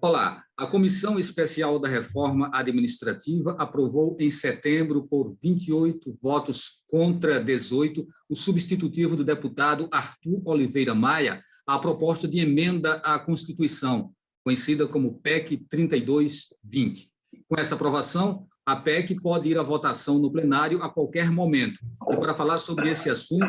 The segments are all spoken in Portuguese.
Olá, a Comissão Especial da Reforma Administrativa aprovou em setembro, por 28 votos contra 18, o substitutivo do deputado Arthur Oliveira Maia à proposta de emenda à Constituição, conhecida como PEC 3220. Com essa aprovação, a PEC pode ir à votação no plenário a qualquer momento. E para falar sobre esse assunto,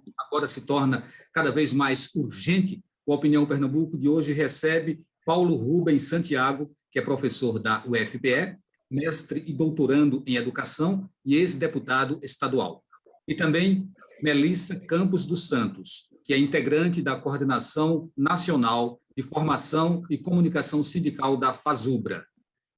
que agora se torna cada vez mais urgente, o Opinião Pernambuco de hoje recebe Paulo Rubens Santiago, que é professor da UFPE, mestre e doutorando em educação e ex-deputado estadual. E também Melissa Campos dos Santos, que é integrante da Coordenação Nacional de Formação e Comunicação Sindical da FASUBRA.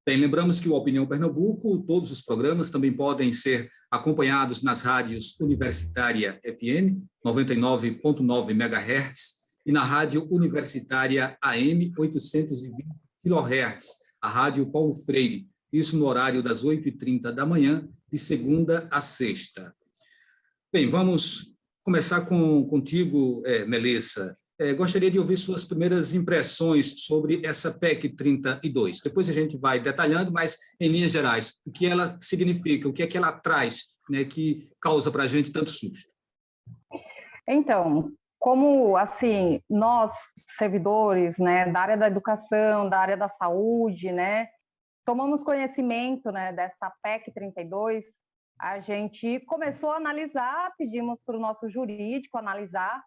Bem, lembramos que o Opinião Pernambuco, todos os programas também podem ser acompanhados nas rádios Universitária FM, 99,9 MHz, e na Rádio Universitária AM 820 kHz, a Rádio Paulo Freire, isso no horário das 8h30 da manhã, de segunda a sexta. Bem, vamos começar contigo, Melissa. Gostaria de ouvir suas primeiras impressões sobre essa PEC 32. Depois a gente vai detalhando, mas, em linhas gerais, o que ela significa, o que é que ela traz, né, que causa para a gente tanto susto? Então, como, assim, nós, servidores, né, da área da educação, da área da saúde, né, tomamos conhecimento, né, dessa PEC 32, a gente começou a analisar, pedimos para o nosso jurídico analisar,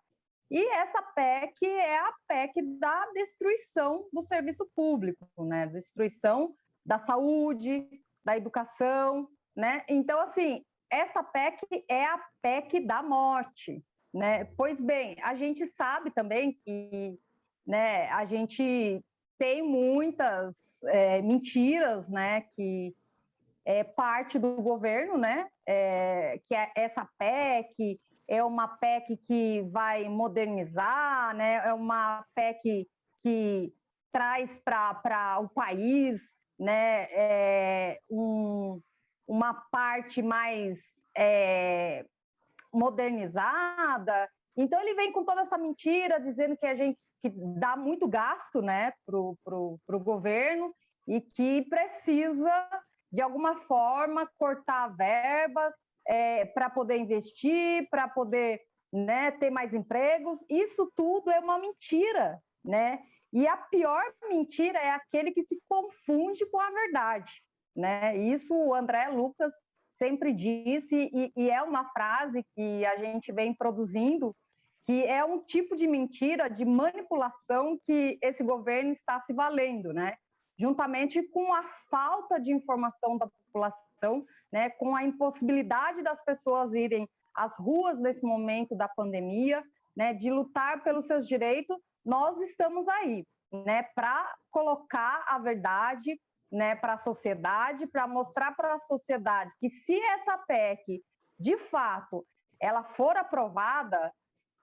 e essa PEC é a PEC da destruição do serviço público, né, destruição da saúde, da educação, né, então, assim, essa PEC é a PEC da morte, né? Pois bem, a gente sabe também que, né, a gente tem muitas mentiras, né, que é parte do governo, né, que essa PEC é uma PEC que vai modernizar, né, é uma PEC que traz para o país, né, uma parte mais modernizada. Então ele vem com toda essa mentira, dizendo que a gente que dá muito gasto, né, pro governo e que precisa de alguma forma cortar verbas para poder investir, para poder, né, ter mais empregos. Isso tudo é uma mentira, né? E a pior mentira é aquele que se confunde com a verdade, né? Isso o André Lucas sempre disse, e é uma frase que a gente vem produzindo, que é um tipo de mentira, de manipulação que esse governo está se valendo, né? Juntamente com a falta de informação da população, né? Com a impossibilidade das pessoas irem às ruas nesse momento da pandemia, né? De lutar pelos seus direitos, nós estamos aí, né? Para colocar a verdade, né, para a sociedade, para mostrar para a sociedade que se essa PEC, de fato, ela for aprovada,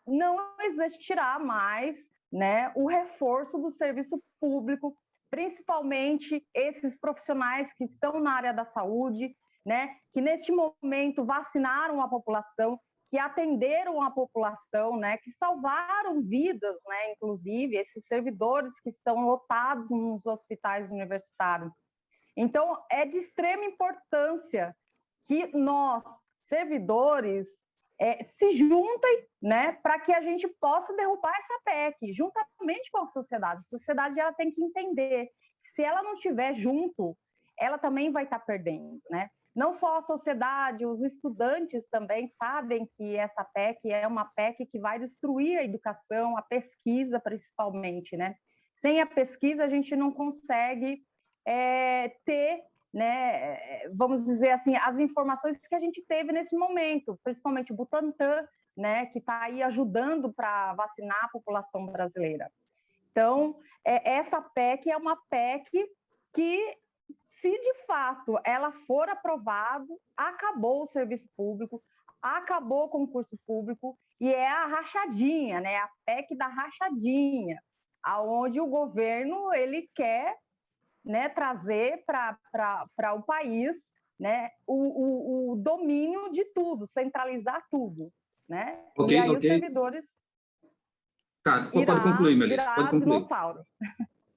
não existirá mais, né, o reforço do serviço público, principalmente esses profissionais que estão na área da saúde, né, que neste momento vacinaram a população, que atenderam a população, né, que salvaram vidas, né, inclusive esses servidores que estão lotados nos hospitais universitários. Então, é de extrema importância que nós, servidores, se juntem, né, para que a gente possa derrubar essa PEC, juntamente com a sociedade. A sociedade ela tem que entender que se ela não estiver junto, ela também vai estar perdendo, né? Não só a sociedade, os estudantes também sabem que essa PEC é uma PEC que vai destruir a educação, a pesquisa principalmente, né? Sem a pesquisa, a gente não consegue ter, né, vamos dizer assim, as informações que a gente teve nesse momento, principalmente o Butantan, né, que está aí ajudando para vacinar a população brasileira. Então, essa PEC é uma PEC que, se de fato ela for aprovada, acabou o serviço público, acabou o concurso público, e é a rachadinha, né, a PEC da rachadinha, aonde o governo ele quer, né, trazer para o país, né, o domínio de tudo, centralizar tudo, né? Ok, e aí ok. os servidores Tá, pode concluir, Melissa, pode concluir. dinossauro.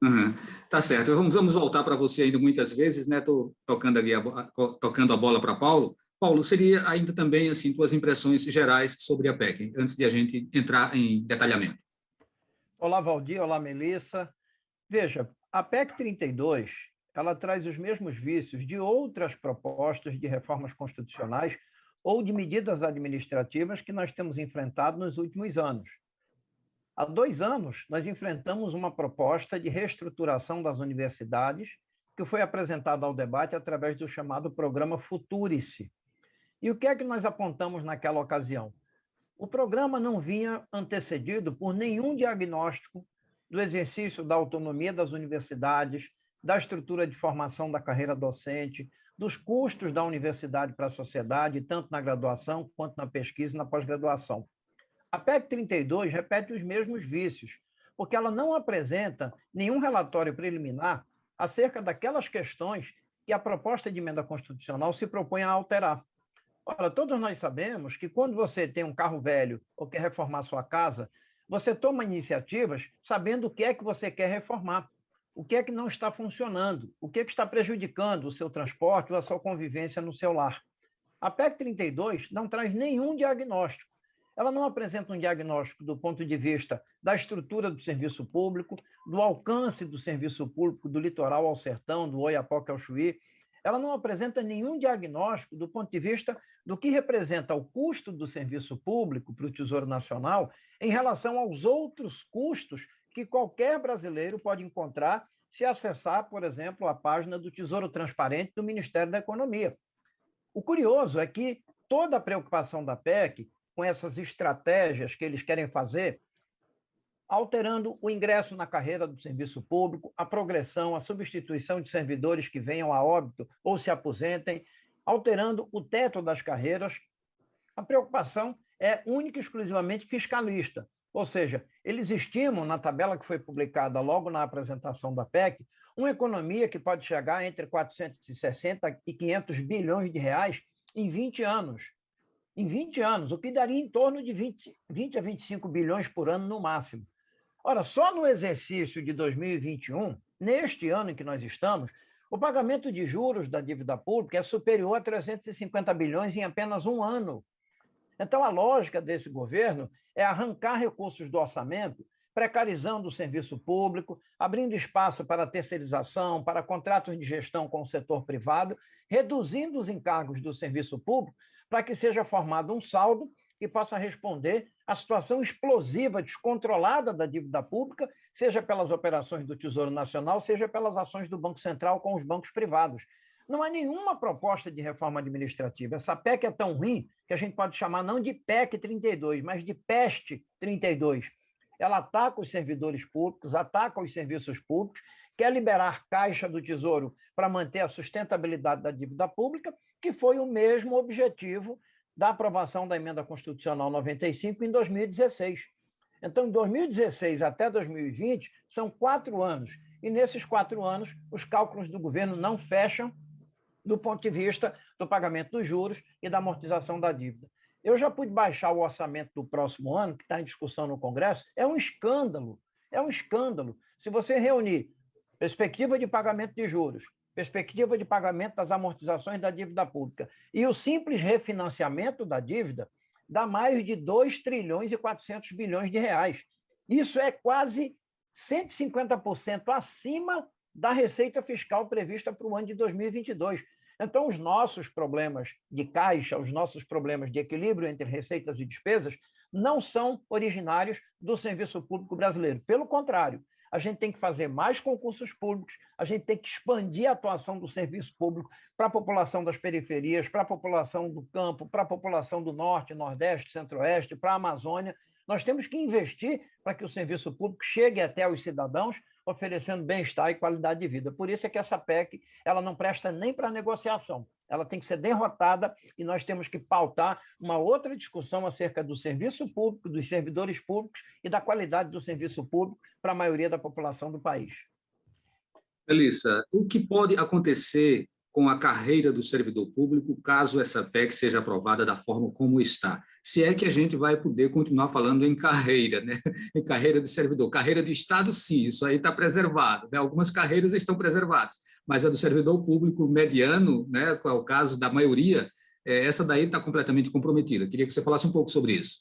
Uhum. Tá certo. Vamos voltar para você ainda muitas vezes, né? Estou tocando ali tocando a bola para Paulo. Paulo, seria ainda também assim tuas impressões gerais sobre a PEC, antes de a gente entrar em detalhamento. Olá, Valdir. Olá, Melissa. Veja, a PEC 32, ela traz os mesmos vícios de outras propostas de reformas constitucionais ou de medidas administrativas que nós temos enfrentado nos últimos anos. Há 2 anos, nós enfrentamos uma proposta de reestruturação das universidades que foi apresentada ao debate através do chamado programa Futurice. E o que é que nós apontamos naquela ocasião? O programa não vinha antecedido por nenhum diagnóstico do exercício da autonomia das universidades, da estrutura de formação da carreira docente, dos custos da universidade para a sociedade, tanto na graduação quanto na pesquisa e na pós-graduação. A PEC 32 repete os mesmos vícios, porque ela não apresenta nenhum relatório preliminar acerca daquelas questões que a proposta de emenda constitucional se propõe a alterar. Ora, todos nós sabemos que quando você tem um carro velho ou quer reformar sua casa, você toma iniciativas sabendo o que é que você quer reformar, o que é que não está funcionando, o que é que está prejudicando o seu transporte ou a sua convivência no seu lar. A PEC 32 não traz nenhum diagnóstico. Ela não apresenta um diagnóstico do ponto de vista da estrutura do serviço público, do alcance do serviço público do litoral ao sertão, do Oiapoque ao Chuí. Ela não apresenta nenhum diagnóstico do ponto de vista do que representa o custo do serviço público para o Tesouro Nacional em relação aos outros custos que qualquer brasileiro pode encontrar se acessar, por exemplo, a página do Tesouro Transparente do Ministério da Economia. O curioso é que toda a preocupação da PEC com essas estratégias que eles querem fazer, alterando o ingresso na carreira do serviço público, a progressão, a substituição de servidores que venham a óbito ou se aposentem, alterando o teto das carreiras, a preocupação é única e exclusivamente fiscalista. Ou seja, eles estimam, na tabela que foi publicada logo na apresentação da PEC, uma economia que pode chegar entre 460 e 500 bilhões de reais em 20 anos. Em 20 anos, o que daria em torno de 20 a 25 bilhões por ano no máximo. Ora, só no exercício de 2021, neste ano em que nós estamos, o pagamento de juros da dívida pública é superior a 350 bilhões em apenas um ano. Então, a lógica desse governo é arrancar recursos do orçamento, precarizando o serviço público, abrindo espaço para terceirização, para contratos de gestão com o setor privado, reduzindo os encargos do serviço público, para que seja formado um saldo que possa responder à situação explosiva, descontrolada da dívida pública, seja pelas operações do Tesouro Nacional, seja pelas ações do Banco Central com os bancos privados. Não há nenhuma proposta de reforma administrativa. Essa PEC é tão ruim que a gente pode chamar não de PEC 32, mas de PEST 32. Ela ataca os servidores públicos, ataca os serviços públicos, quer liberar caixa do Tesouro para manter a sustentabilidade da dívida pública, que foi o mesmo objetivo da aprovação da emenda constitucional 95 em 2016. Então, em 2016 até 2020, são 4 anos. E nesses 4 anos, os cálculos do governo não fecham do ponto de vista do pagamento dos juros e da amortização da dívida. Eu já pude baixar o orçamento do próximo ano, que está em discussão no Congresso. É um escândalo. É um escândalo. Se você reunir perspectiva de pagamento de juros, perspectiva de pagamento das amortizações da dívida pública e o simples refinanciamento da dívida, dá mais de 2 trilhões e 400 bilhões de reais. Isso é quase 150% acima da receita fiscal prevista para o ano de 2022. Então, os nossos problemas de caixa, os nossos problemas de equilíbrio entre receitas e despesas, não são originários do serviço público brasileiro. Pelo contrário, a gente tem que fazer mais concursos públicos, a gente tem que expandir a atuação do serviço público para a população das periferias, para a população do campo, para a população do Norte, Nordeste, Centro-Oeste, para a Amazônia. Nós temos que investir para que o serviço público chegue até os cidadãos, oferecendo bem-estar e qualidade de vida. Por isso é que essa PEC ela não presta nem para negociação. Ela tem que ser derrotada e nós temos que pautar uma outra discussão acerca do serviço público, dos servidores públicos e da qualidade do serviço público para a maioria da população do país. Melissa, o que pode acontecer com a carreira do servidor público, caso essa PEC seja aprovada da forma como está? Se é que a gente vai poder continuar falando em carreira, né? Em carreira de servidor. Carreira de Estado, sim, isso aí está preservado, né? Algumas carreiras estão preservadas, mas a do servidor público mediano, né, que é o caso da maioria, essa daí está completamente comprometida. Queria que você falasse um pouco sobre isso.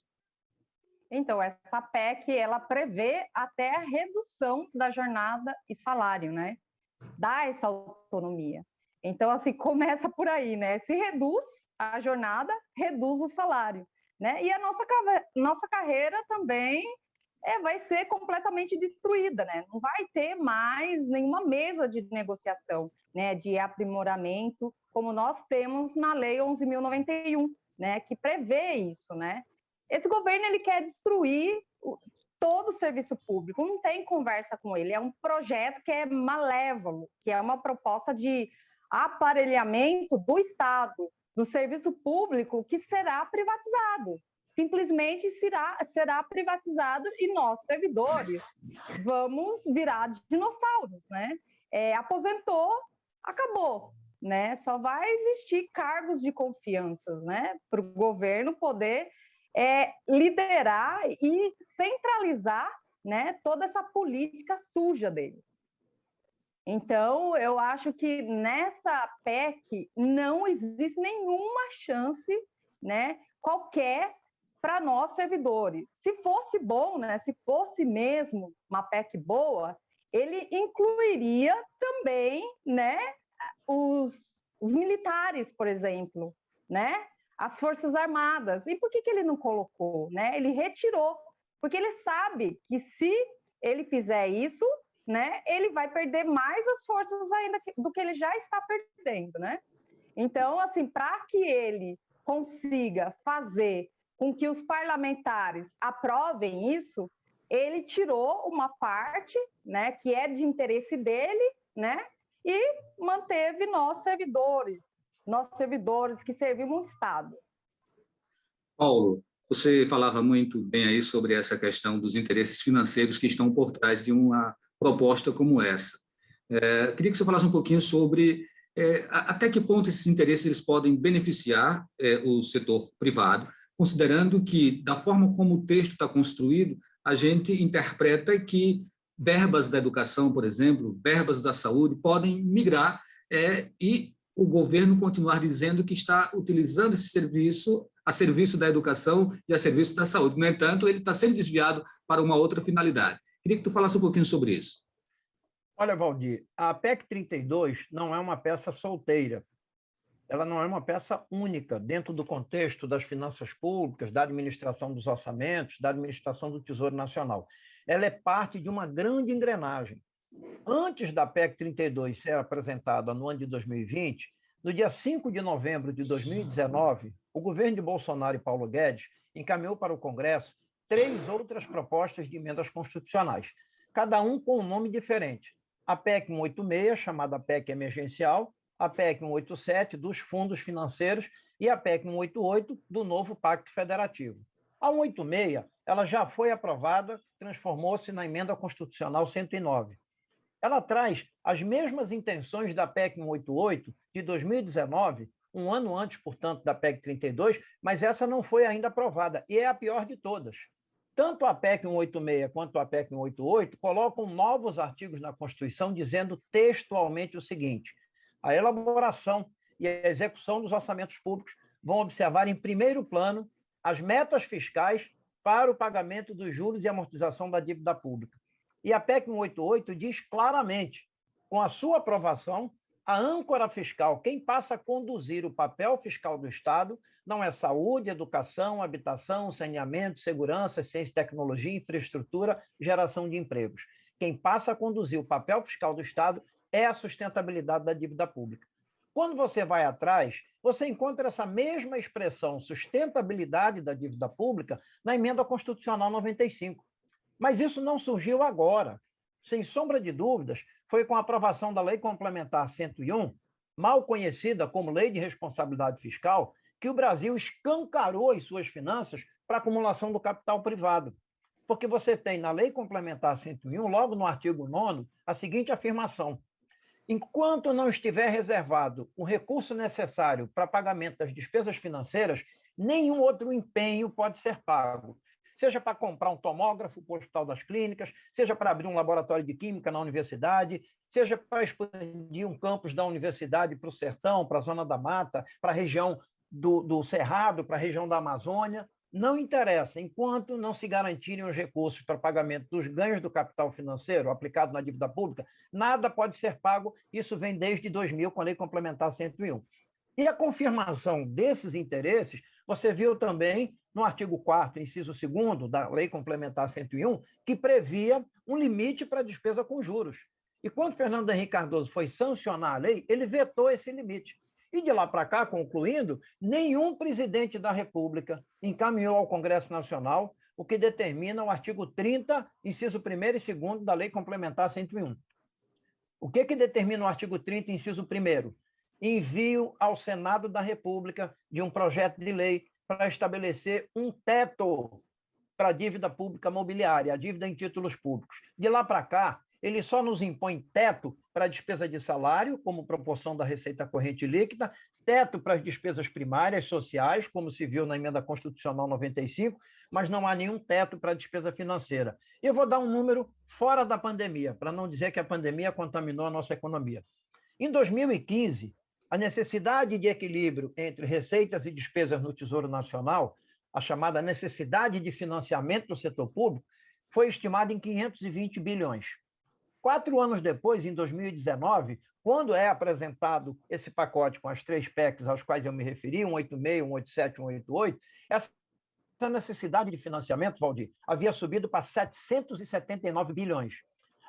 Então, essa PEC, ela prevê até a redução da jornada e salário, né? Dá essa autonomia. Então, assim, começa por aí, né? Se reduz a jornada, reduz o salário, né? E a nossa carreira também vai ser completamente destruída, né? Não vai ter mais nenhuma mesa de negociação, né? De aprimoramento, como nós temos na Lei 11.091, né? Que prevê isso, né? Esse governo, ele quer destruir todo o serviço público, não tem conversa com ele, é um projeto que é malévolo, que é uma proposta de aparelhamento do Estado, do serviço público, que será privatizado. Simplesmente será privatizado e nós, servidores, vamos virar dinossauros, né? Aposentou, acabou, né? Só vai existir cargos de confiança, né? Para o governo poder liderar e centralizar, né, toda essa política suja dele. Então, eu acho que nessa PEC não existe nenhuma chance, né, qualquer para nós servidores. Se fosse bom, né, se fosse mesmo uma PEC boa, ele incluiria também, né, os militares, por exemplo, né? As Forças Armadas. E por que ele não colocou? Né? Ele retirou, porque ele sabe que se ele fizer isso, né, ele vai perder mais as forças ainda do que ele já está perdendo, né? Então, assim, para que ele consiga fazer com que os parlamentares aprovem isso, ele tirou uma parte, né, que é de interesse dele, né, e manteve nós servidores que servimos o Estado. Paulo, você falava muito bem aí sobre essa questão dos interesses financeiros que estão por trás de uma proposta como essa. Queria que você falasse um pouquinho sobre até que ponto esses interesses eles podem beneficiar o setor privado, considerando que, da forma como o texto está construído, a gente interpreta que verbas da educação, por exemplo, verbas da saúde, podem migrar e o governo continuar dizendo que está utilizando esse serviço a serviço da educação e a serviço da saúde. No entanto, ele está sendo desviado para uma outra finalidade. Queria que tu falasse um pouquinho sobre isso. Olha, Valdir, a PEC 32 não é uma peça solteira. Ela não é uma peça única dentro do contexto das finanças públicas, da administração dos orçamentos, da administração do Tesouro Nacional. Ela é parte de uma grande engrenagem. Antes da PEC 32 ser apresentada no ano de 2020, no dia 5 de novembro de 2019, o governo de Bolsonaro e Paulo Guedes encaminhou para o Congresso 3 outras propostas de emendas constitucionais, cada um com um nome diferente. A PEC 186, chamada PEC emergencial, a PEC 187, dos fundos financeiros, e a PEC 188, do novo Pacto Federativo. A 186, ela já foi aprovada, transformou-se na Emenda Constitucional 109. Ela traz as mesmas intenções da PEC 188 de 2019, um ano antes, portanto, da PEC 32, mas essa não foi ainda aprovada, e é a pior de todas. Tanto a PEC 186 quanto a PEC 188 colocam novos artigos na Constituição dizendo textualmente o seguinte: a elaboração e a execução dos orçamentos públicos vão observar em primeiro plano as metas fiscais para o pagamento dos juros e amortização da dívida pública. E a PEC 188 diz claramente, com a sua aprovação, a âncora fiscal, quem passa a conduzir o papel fiscal do Estado, não é saúde, educação, habitação, saneamento, segurança, ciência e tecnologia, infraestrutura, geração de empregos. Quem passa a conduzir o papel fiscal do Estado é a sustentabilidade da dívida pública. Quando você vai atrás, você encontra essa mesma expressão, sustentabilidade da dívida pública, na Emenda Constitucional 95. Mas isso não surgiu agora. Sem sombra de dúvidas, foi com a aprovação da Lei Complementar 101, mal conhecida como Lei de Responsabilidade Fiscal, que o Brasil escancarou as suas finanças para a acumulação do capital privado. Porque você tem na Lei Complementar 101, logo no artigo 9º, a seguinte afirmação: Enquanto não estiver reservado o recurso necessário para pagamento das despesas financeiras, nenhum outro empenho pode ser pago. Seja para comprar um tomógrafo para o Hospital das Clínicas, seja para abrir um laboratório de química na universidade, seja para expandir um campus da universidade para o sertão, para a Zona da Mata, para a região do Cerrado, para a região da Amazônia. Não interessa, enquanto não se garantirem os recursos para pagamento dos ganhos do capital financeiro aplicado na dívida pública, nada pode ser pago. Isso vem desde 2000, com a Lei Complementar 101. E a confirmação desses interesses, você viu também no artigo 4º, inciso 2º da Lei Complementar 101, que previa um limite para a despesa com juros. E quando Fernando Henrique Cardoso foi sancionar a lei, ele vetou esse limite. E de lá para cá, concluindo, nenhum presidente da República encaminhou ao Congresso Nacional o que determina o artigo 30, inciso 1º e 2º da Lei Complementar 101. O que determina o artigo 30, inciso 1º? Envio ao Senado da República de um projeto de lei para estabelecer um teto para a dívida pública mobiliária, a dívida em títulos públicos. De lá para cá, ele só nos impõe teto para a despesa de salário, como proporção da receita corrente líquida, teto para as despesas primárias sociais, como se viu na Emenda Constitucional 95, mas não há nenhum teto para a despesa financeira. Eu vou dar um número fora da pandemia, para não dizer que a pandemia contaminou a nossa economia. Em 2015, a necessidade de equilíbrio entre receitas e despesas no Tesouro Nacional, a chamada necessidade de financiamento do setor público, foi estimada em 520 bilhões. 4 anos depois, em 2019, quando é apresentado esse pacote com as 3 PECs aos quais eu me referi, 186, 187 e 188, essa necessidade de financiamento, Valdir, havia subido para 779 bilhões.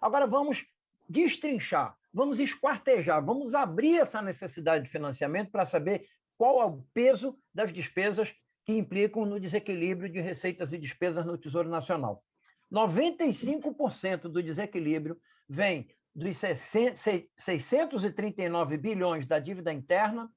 Agora vamos destrinchar, vamos esquartejar, vamos abrir essa necessidade de financiamento para saber qual é o peso das despesas que implicam no desequilíbrio de receitas e despesas no Tesouro Nacional. 95% do desequilíbrio vem dos 639 bilhões da dívida interna,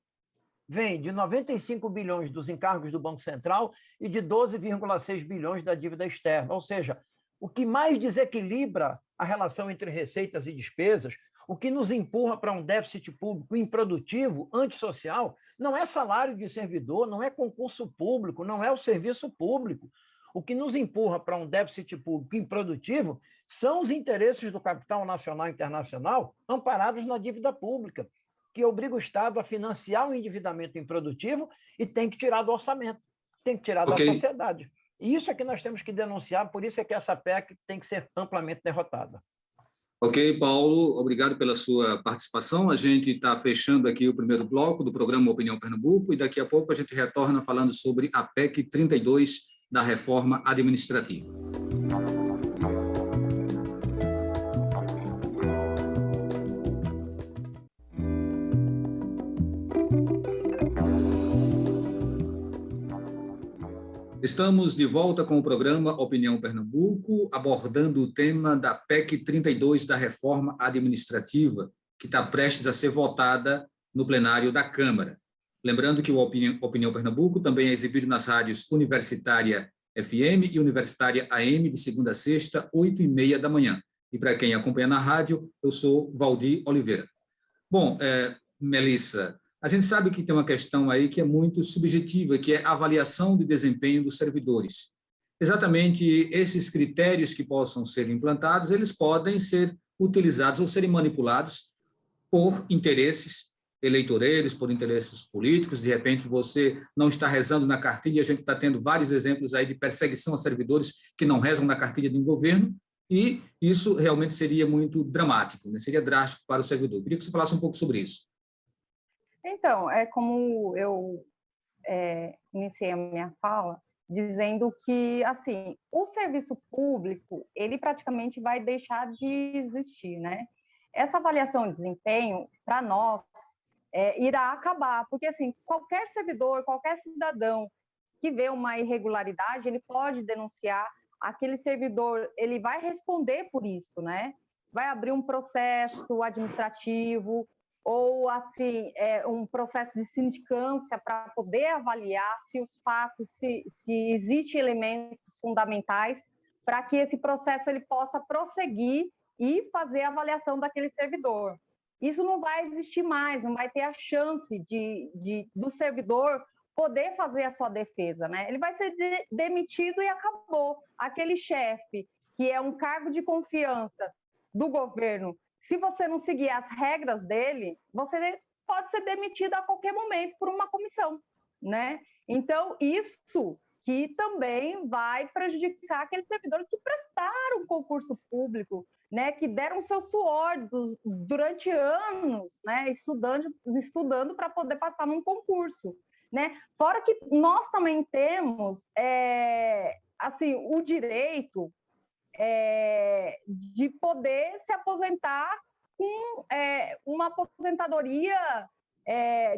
vem de 95 bilhões dos encargos do Banco Central e de 12,6 bilhões da dívida externa. Ou seja, o que mais desequilibra a relação entre receitas e despesas, o que nos empurra para um déficit público improdutivo, antissocial, não é salário de servidor, não é concurso público, não é o serviço público. O que nos empurra para um déficit público improdutivo são os interesses do capital nacional e internacional amparados na dívida pública, que obriga o Estado a financiar o endividamento improdutivo e tem que tirar do orçamento, tem que tirar da sociedade. E isso é que nós temos que denunciar, por isso é que essa PEC tem que ser amplamente derrotada. Ok, Paulo, obrigado pela sua participação. A gente está fechando aqui o primeiro bloco do programa Opinião Pernambuco e daqui a pouco a gente retorna falando sobre a PEC 32 da reforma administrativa. Estamos de volta com o programa Opinião Pernambuco, abordando o tema da PEC 32 da reforma administrativa, que está prestes a ser votada no plenário da Câmara. Lembrando que o Opinião Pernambuco também é exibido nas rádios Universitária FM e Universitária AM, de segunda a sexta, 8h30 da manhã. E para quem acompanha na rádio, eu sou Valdir Oliveira. Bom, Melissa, a gente sabe que tem uma questão aí que é muito subjetiva, que é a avaliação de desempenho dos servidores. Exatamente esses critérios que possam ser implantados, eles podem ser utilizados ou serem manipulados por interesses eleitoreiros, por interesses políticos. De repente, você não está rezando na cartilha, a gente está tendo vários exemplos aí de perseguição a servidores que não rezam na cartilha de um governo, e isso realmente seria muito dramático, né? Seria drástico para o servidor. Queria que você falasse um pouco sobre isso. Então, é como eu iniciei a minha fala, dizendo que, assim, o serviço público, ele praticamente vai deixar de existir, né? Essa avaliação de desempenho, para nós, irá acabar, porque, assim, qualquer servidor, qualquer cidadão que vê uma irregularidade, ele pode denunciar, aquele servidor, ele vai responder por isso, né? Vai abrir um processo administrativo, ou assim, um processo de sindicância para poder avaliar se os fatos, se existem elementos fundamentais para que esse processo ele possa prosseguir e fazer a avaliação daquele servidor. isso não vai existir mais, não vai ter a chance do servidor poder fazer a sua defesa, né? Ele vai ser demitido e acabou. Aquele chefe, que é um cargo de confiança do governo, se você não seguir as regras dele, você pode ser demitido a qualquer momento por uma comissão, né? Então, isso que também vai prejudicar aqueles servidores que prestaram concurso público, né, que deram seu suor durante anos, né, estudando para poder passar num concurso, né? Fora que nós também temos assim, o direito de poder se aposentar com uma aposentadoria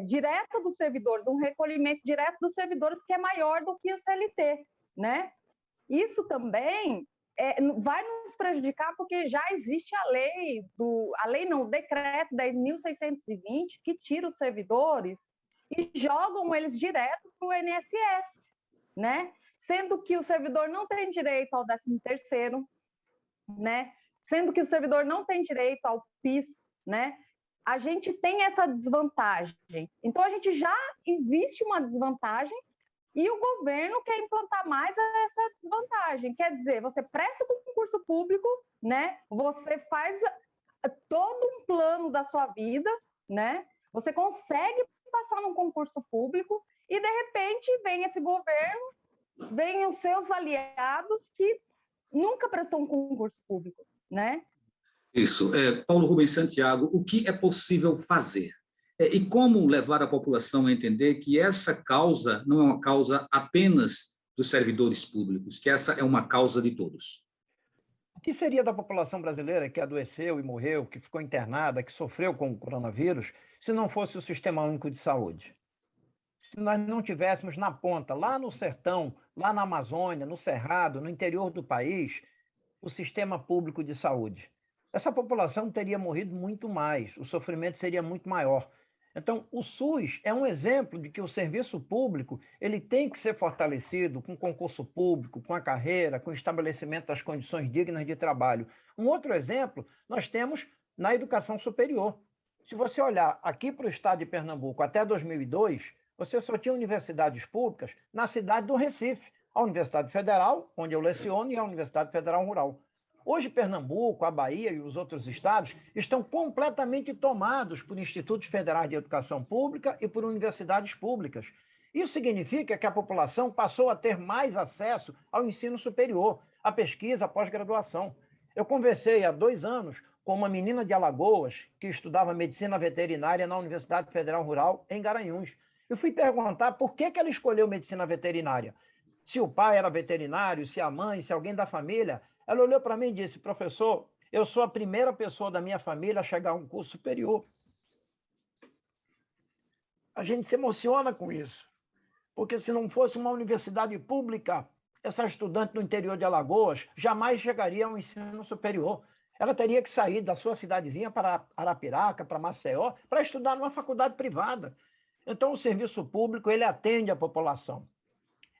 direta dos servidores, um recolhimento direto dos servidores que é maior do que o CLT, né? Isso também vai nos prejudicar porque já existe o decreto 10.620 que tira os servidores e jogam eles direto para o INSS, né? Sendo que o servidor não tem direito ao 13º, né? Sendo que o servidor não tem direito ao PIS, né? A gente tem essa desvantagem. Então, já existe uma desvantagem e o governo quer implantar mais essa desvantagem. Quer dizer, você presta o concurso público, né? Você faz todo um plano da sua vida, né? Você consegue passar num concurso público e, de repente, vem esse governo, vem os seus aliados que nunca prestou um concurso público, né? Isso. Paulo Rubens Santiago, o que é possível fazer? E como levar a população a entender que essa causa não é uma causa apenas dos servidores públicos, que essa é uma causa de todos? O que seria da população brasileira que adoeceu e morreu, que ficou internada, que sofreu com o coronavírus, se não fosse o Sistema Único de Saúde? Se nós não tivéssemos na ponta, lá no sertão, lá na Amazônia, no Cerrado, no interior do país, o sistema público de saúde, essa população teria morrido muito mais, o sofrimento seria muito maior. Então, o SUS é um exemplo de que o serviço público ele tem que ser fortalecido com concurso público, com a carreira, com o estabelecimento das condições dignas de trabalho. Um outro exemplo nós temos na educação superior. Se você olhar aqui para o estado de Pernambuco até 2002, você só tinha universidades públicas na cidade do Recife, a Universidade Federal, onde eu leciono, e a Universidade Federal Rural. Hoje, Pernambuco, a Bahia e os outros estados estão completamente tomados por institutos federais de educação pública e por universidades públicas. Isso significa que a população passou a ter mais acesso ao ensino superior, à pesquisa, à pós-graduação. Eu conversei há 2 anos com uma menina de Alagoas que estudava medicina veterinária na Universidade Federal Rural, em Garanhuns. Eu fui perguntar por que ela escolheu medicina veterinária. Se o pai era veterinário, se a mãe, se alguém da família. Ela olhou para mim e disse: professor, eu sou a primeira pessoa da minha família a chegar a um curso superior. A gente se emociona com isso, porque se não fosse uma universidade pública, essa estudante do interior de Alagoas jamais chegaria ao ensino superior. Ela teria que sair da sua cidadezinha para Arapiraca, para Maceió, para estudar numa faculdade privada. Então, o serviço público ele atende a população.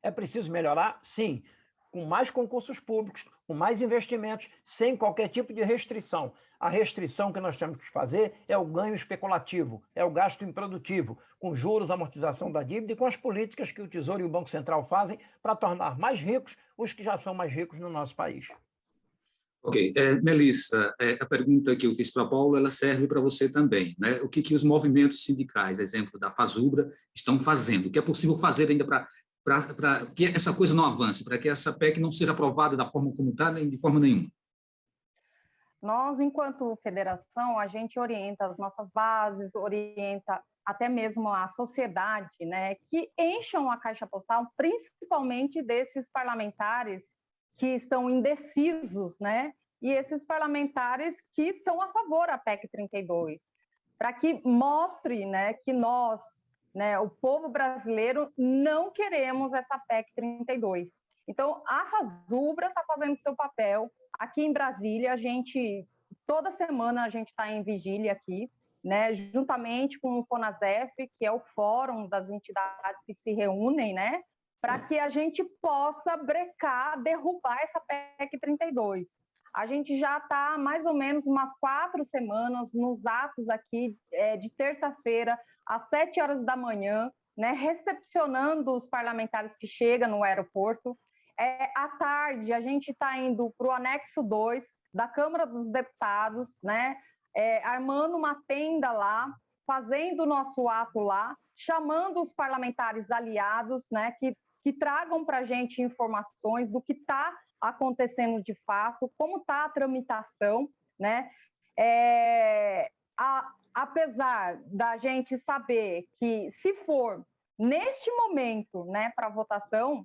É preciso melhorar? Sim, com mais concursos públicos, com mais investimentos, sem qualquer tipo de restrição. A restrição que nós temos que fazer é o ganho especulativo, é o gasto improdutivo, com juros, amortização da dívida e com as políticas que o Tesouro e o Banco Central fazem para tornar mais ricos os que já são mais ricos no nosso país. Ok. Melissa, a pergunta que eu fiz para Paulo, ela serve para você também, né? O que os movimentos sindicais, exemplo da FASUBRA, estão fazendo? O que é possível fazer ainda para que essa coisa não avance, para que essa PEC não seja aprovada da forma como está, nem de forma nenhuma? Nós, enquanto federação, a gente orienta as nossas bases, orienta até mesmo a sociedade, né, que encham a caixa postal, principalmente desses parlamentares que estão indecisos, né, e esses parlamentares que são a favor da PEC 32, para que mostre, né, que nós, né, o povo brasileiro, não queremos essa PEC 32. Então, a FASUBRA está fazendo seu papel. Aqui em Brasília, toda semana a gente está em vigília aqui, né, juntamente com o FONASEF, que é o fórum das entidades que se reúnem, né, para que a gente possa brecar, derrubar essa PEC 32. a gente já está mais ou menos umas 4 semanas nos atos aqui de terça-feira, às 7 horas da manhã, né, recepcionando os parlamentares que chegam no aeroporto. À tarde, a gente está indo para o anexo 2 da Câmara dos Deputados, né, armando uma tenda lá, fazendo o nosso ato lá, chamando os parlamentares aliados, né, que tragam para a gente informações do que está acontecendo de fato, como está a tramitação, né? Apesar da gente saber que, se for neste momento, né, para votação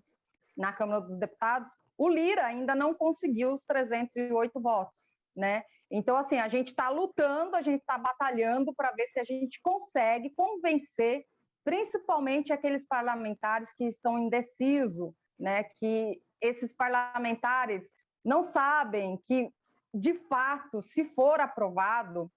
na Câmara dos Deputados, o Lira ainda não conseguiu os 308 votos, né? Então, assim, a gente está lutando, a gente está batalhando para ver se a gente consegue convencer, principalmente aqueles parlamentares que estão indecisos, né? Que esses parlamentares não sabem que, de fato, se for aprovado,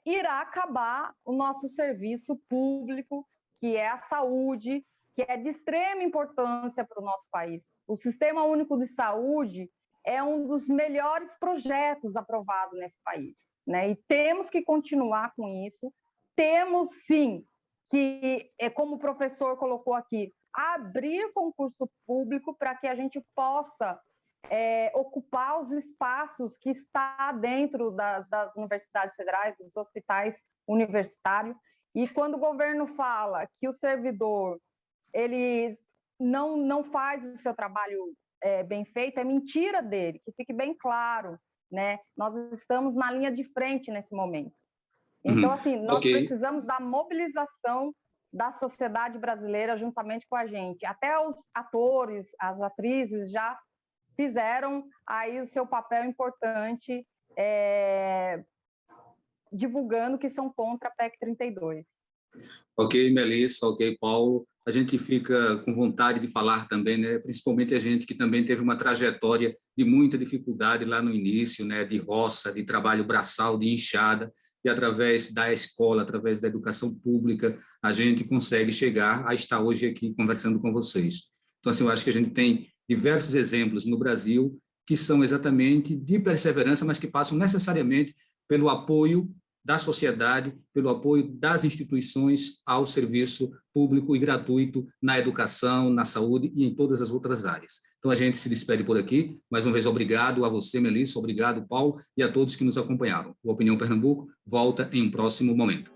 irá acabar o nosso serviço público, que é a saúde, que é de extrema importância para o nosso país. O Sistema Único de Saúde é um dos melhores projetos aprovados nesse país, né? E temos que continuar com isso. Temos, sim, que, como o professor colocou aqui, abrir concurso público para que a gente possa ocupar os espaços que está dentro das universidades federais, dos hospitais universitários. E quando o governo fala que o servidor ele não faz o seu trabalho bem feito, é mentira dele, que fique bem claro, né? Nós estamos na linha de frente nesse momento. Então, assim, nós precisamos da mobilização da sociedade brasileira juntamente com a gente. Até os atores, as atrizes já fizeram aí o seu papel importante divulgando que são contra a PEC 32. Ok, Melissa, ok, Paulo. A gente fica com vontade de falar também, né? Principalmente a gente que também teve uma trajetória de muita dificuldade lá no início, né? De roça, de trabalho braçal, de enxada, e através da escola, através da educação pública, a gente consegue chegar a estar hoje aqui conversando com vocês. Então, assim, eu acho que a gente tem diversos exemplos no Brasil que são exatamente de perseverança, mas que passam necessariamente pelo apoio da sociedade, pelo apoio das instituições ao serviço público e gratuito na educação, na saúde e em todas as outras áreas. Então, a gente se despede por aqui. Mais uma vez, obrigado a você, Melissa, obrigado, Paulo, e a todos que nos acompanharam. O Opinião Pernambuco volta em um próximo momento.